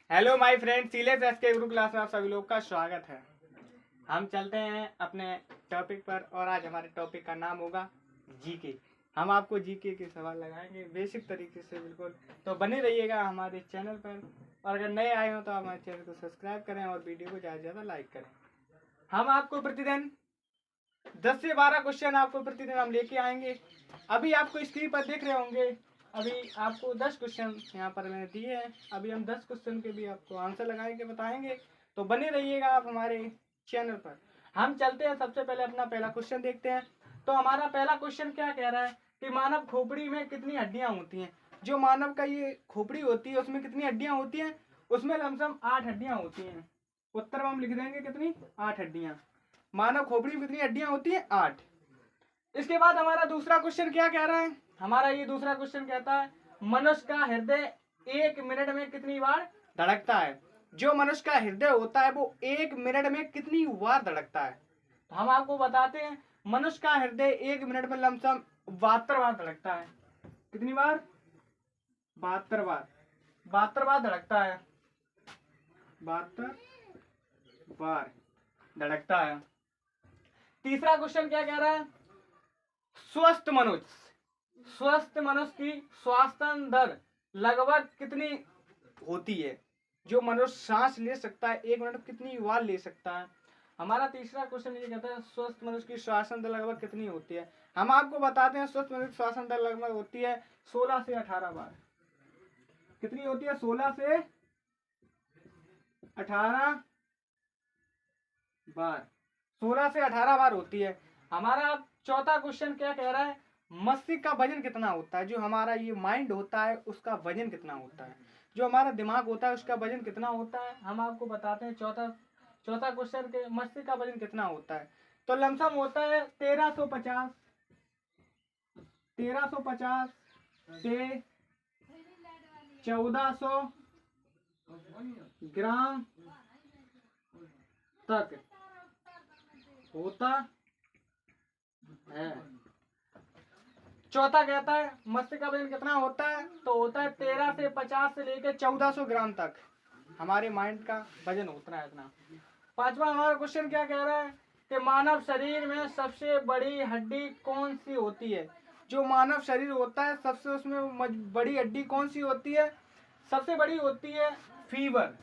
Hello my friend, सीलेस SK Guru class में आप सभी लोग का स्वागत है। हम चलते हैं अपने टॉपिक पर और आज हमारे टॉपिक का नाम होगा जीके। हम आपको जीके के सवाल लगाएंगे बेसिक तरीके से, बिल्कुल। तो बने रहिएगा हमारे चैनल पर, और अगर नए आए हो तो हमारे चैनल को सब्सक्राइब करें और वीडियो को ज़्यादा से ज़्यादा लाइक करें। हम आपको प्रतिदिन 10 से 12 क्वेश्चन आपको प्रतिदिन हम लेके आएंगे। अभी आपको स्क्रीन पर देख रहे होंगे, अभी आपको 10 क्वेश्चन यहाँ पर मैंने दिए हैं। अभी हम 10 क्वेश्चन के भी आपको आंसर लगाएंगे, बताएंगे। तो बने रहिएगा आप हमारे चैनल पर। हम चलते हैं, सबसे पहले अपना पहला क्वेश्चन देखते हैं। तो हमारा पहला क्वेश्चन क्या कह रहा है कि मानव खोपड़ी में कितनी हड्डियां होती हैं। जो मानव का ये खोपड़ी होती है उसमें कितनी हड्डियां होती हैं। उसमें लमसम 8 हड्डियां होती हैं। उत्तर में हम लिख देंगे कितनी, 8 हड्डियां। मानव खोपड़ी में कितनी हड्डियां होती हैं, 8। इसके बाद हमारा दूसरा क्वेश्चन क्या कह रहा है। हमारा ये दूसरा क्वेश्चन कहता है मनुष्य का हृदय 1 मिनट में कितनी बार धड़कता है। जो मनुष्य का हृदय होता है वो 1 मिनट में कितनी बार धड़कता है। तो हम आपको बताते हैं, मनुष्य का हृदय 1 मिनट में लमसम 72 बार धड़कता है। कितनी बार, 72 बार। 72 बार धड़कता है, 72 बार धड़कता है। तीसरा क्वेश्चन क्या कह रहा है, स्वस्थ मनुष्य की श्वासन दर लगभग कितनी होती है। जो मनुष्य सांस ले सकता है 1 मिनट में कितनी बार ले सकता है। हमारा तीसरा क्वेश्चन ये कहता है स्वस्थ मनुष्य की श्वासन दर लगभग कितनी होती है। हम आपको बताते हैं स्वस्थ मनुष्य की श्वासन दर लगभग होती है 16 से 18 बार। कितनी होती है, 16 से 18 बार। 16 से 18 बार होती है। हमारा चौथा क्वेश्चन क्या कह रहा है, मस्तिष्क का वजन कितना होता है। जो हमारा ये माइंड होता है उसका वजन कितना होता है। जो हमारा दिमाग होता है उसका वजन कितना होता है। हम आपको बताते हैं चौथा क्वेश्चन के मस्तिष्क का वजन कितना होता है। तो लमसम होता है 1350 से 1400 ग्राम तक होता है। चौथा कहता है मस्तिष्क का वजन कितना होता है, तो होता है 13 से 50 से लेकर 1400 ग्राम तक हमारे माइंड का वजन होता है इतना। पांचवा हमारा क्वेश्चन क्या कह रहा है कि मानव शरीर में सबसे बड़ी हड्डी कौन सी होती है। जो मानव शरीर होता है सबसे उसमें बड़ी हड्डी कौन सी होती है। सबसे बड़ी होती है फीवर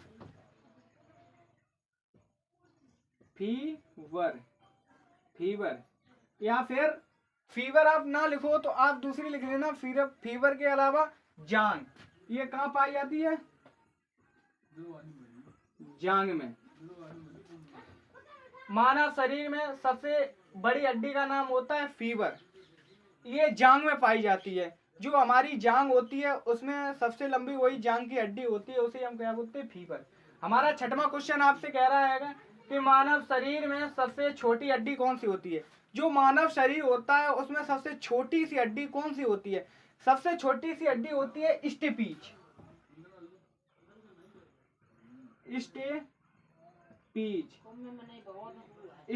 या फिर फीवर आप ना लिखो तो आप दूसरी लिख लेना, फीवर के अलावा जांग। ये कहाँ पाई जाती है, जांग में। मानव शरीर में सबसे बड़ी हड्डी का नाम होता है फीवर। ये जांग में पाई जाती है। जो हमारी जांग होती है उसमें सबसे लंबी वही जांग की हड्डी होती है, उसे हम क्या बोलते हैं, फीवर। हमारा छठवां क्वेश्चन आपसे कह रहा है कि मानव शरीर में सबसे छोटी हड्डी कौन सी होती है। जो मानव शरीर होता है उसमें सबसे छोटी सी हड्डी कौन सी होती है। सबसे छोटी सी हड्डी होती है स्टेपीज।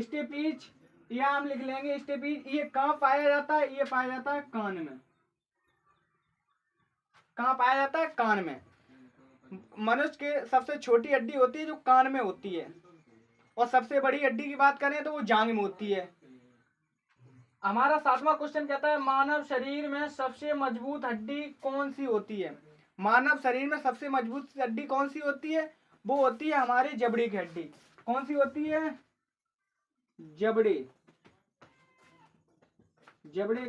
स्टेपीज या हम लिख लेंगे स्टेपीज। ये कहाँ पाया जाता है, ये पाया जाता है कान में। कहाँ पाया जाता है, कान में। मनुष्य के सबसे छोटी हड्डी होती है जो कान में होती है, और सबसे बड़ी हड्डी की बात करें तो वो जांघ में होती है। हमारा सातवां क्वेश्चन कहता है मानव शरीर में सबसे मजबूत हड्डी कौन सी होती है। मानव शरीर में सबसे मजबूत हड्डी कौन सी होती है, वो होती है हमारी जबड़े की हड्डी। कौन सी होती है, जबड़े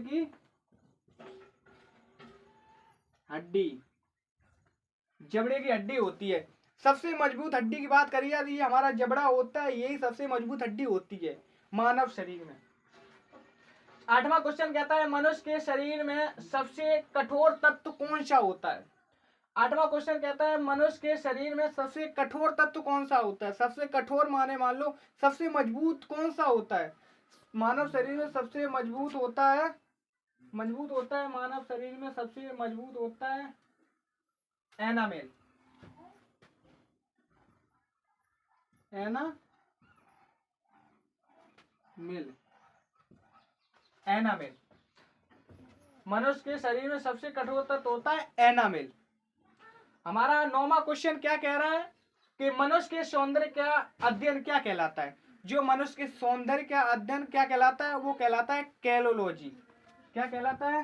की हड्डी। जबड़े की हड्डी होती है। सबसे मजबूत हड्डी की बात करिए तो ये हमारा जबड़ा होता है, यही सबसे मजबूत हड्डी होती है मानव शरीर में। आठवां क्वेश्चन कहता है मनुष्य के शरीर में सबसे कठोर तत्व कौन सा होता है। आठवां क्वेश्चन कहता है मनुष्य के शरीर में सबसे कठोर तत्व कौन सा होता है। सबसे कठोर माने मान लो सबसे मजबूत कौन सा होता है। मानव शरीर में सबसे मजबूत होता है मानव शरीर में सबसे मजबूत होता है एनामेल। एनामेल। मनुष्य के शरीर में सबसे कठोर तत्व होता है एनामेल। हमारा 9वां क्वेश्चन क्या कह रहा है कि मनुष्य के सौंदर्य का अध्ययन क्या कहलाता है। जो मनुष्य के सौंदर्य का अध्ययन क्या कहलाता है, वो कहलाता है कैलोलॉजी। क्या कहलाता है?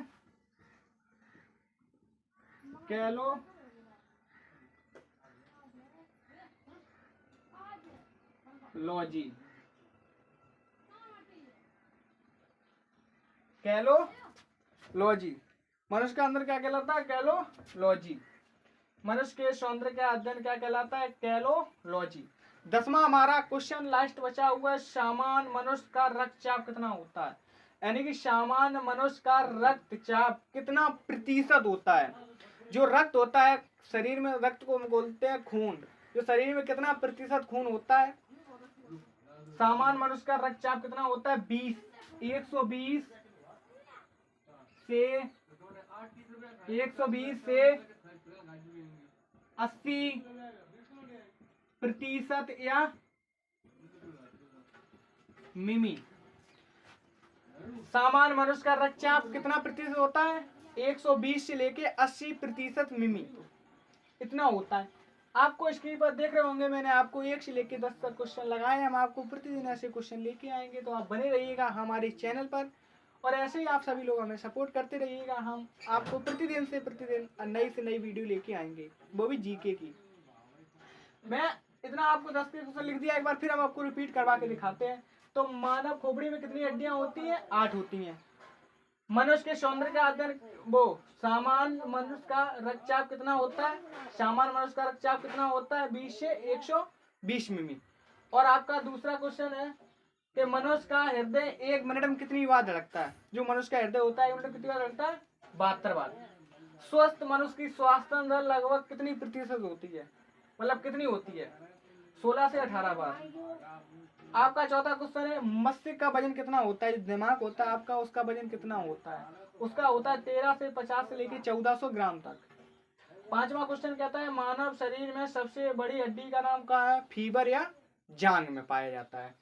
कैलोलॉजी। कैलोलॉजी मनुष्य का अंदर क्या कहलाता है? कैलोलॉजी। मनुष्य के सौंदर्य का अध्ययन क्या कहलाता है? कैलोलॉजी। 10वां हमारा क्वेश्चन लास्ट बचा हुआ है, सामान्य मनुष्य का रक्तचाप कितना होता है। यानी कि सामान्य मनुष्य का रक्तचाप कितना प्रतिशत होता है। जो रक्त होता है शरीर में, रक्त को हम बोलते हैं खून, जो शरीर में कितना प्रतिशत खून होता है। सामान्य मनुष्य का रक्तचाप कितना होता है? 120 से 80% या मिमी। सामान्य मनुष्य का रक्तचाप कितना प्रतिशत होता है? 120 से लेके 80% मिमी, इतना होता है। आपको स्क्रीन पर देख रहे होंगे, मैंने आपको 1 से लेके 10 तक क्वेश्चन लगाए। हम आपको प्रतिदिन ऐसे क्वेश्चन लेके आएंगे, तो आप बने रहिएगा हमारे चैनल पर और ऐसे ही आप सभी लोग हमें सपोर्ट करते रहिएगा। हम आपको प्रतिदिन से प्रतिदिन नई से नई वीडियो लेके आएंगे, वो भी जीके की। मैं इतना आपको 10 के क्वेश्चन लिख दिया, एक बार फिर हम आपको रिपीट करवा के दिखाते हैं। तो मानव खोपड़ी में कितनी हड्डियां होती हैं? 8 होती हैं। मनुष्य के सौंदर्य का अध्ययन, वो सामान्य मनुष्य का रक्तचाप कितना होता है? सामान्य मनुष्य का रक्तचाप कितना होता है? 20 से 120 मिमी। और आपका दूसरा क्वेश्चन है कि मनुष्य का हृदय 1 मिनट में कितनी बार धड़कता है। जो मनुष्य का हृदय होता है 1 मिनट में कितनी बार धड़कता है? 72 बार। स्वस्थ मनुष्य की श्वासन दर लगभग कितनी प्रतिशत होती है, मतलब कितनी होती है? 16 से 18 बार। आपका चौथा क्वेश्चन है, मस्तिष्क का वजन कितना होता है। जो दिमाग होता है आपका, उसका वजन कितना होता है? उसका होता है 13 से 50 से लेकर 1400 ग्राम तक। 5वां क्वेश्चन कहता है, मानव शरीर में सबसे बड़ी हड्डी का नाम क्या है? फीवर या जांघ में पाया जाता है।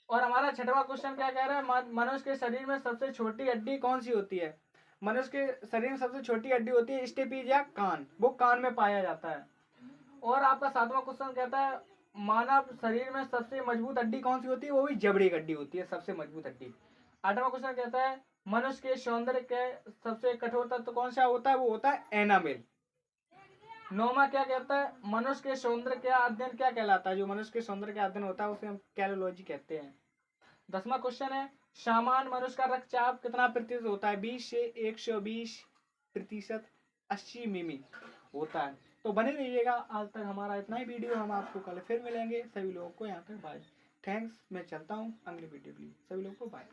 और हमारा 6वां क्वेश्चन क्या कह रहा है, मनुष्य के शरीर में सबसे छोटी हड्डी कौन सी होती है? मनुष्य के शरीर में सबसे छोटी हड्डी होती है स्टेपीज या कान, वो कान में पाया जाता है। और आपका 7वां क्वेश्चन कहता है, मानव शरीर में सबसे मजबूत हड्डी कौन सी होती है? वो भी जबड़े की हड्डी होती है, सबसे मजबूत हड्डी। 8वां क्वेश्चन कहता है, मनुष्य के सौंदर्य के सबसे कठोर तत्व कौन सा होता है? वो होता है एनामेल। 9वां क्या कहता है, मनुष्य के सौंदर्य का अध्ययन क्या कहलाता है? जो मनुष्य के सौंदर्य का अध्ययन होता है उसे हम कैलोलॉजी कहते हैं। 10वां क्वेश्चन है, सामान्य मनुष्य का रक्तचाप कितना प्रतिशत होता है? 20 से 120% 80 मिमी होता है। तो बने रहिएगा। आज तक हमारा इतना ही वीडियो, हम आपको कल फिर मिलेंगे। सभी लोगों को यहाँ तक बाय। थैंक्स। मैं चलता हूँ अगले वीडियो के लिए। सभी लोगों को बाय।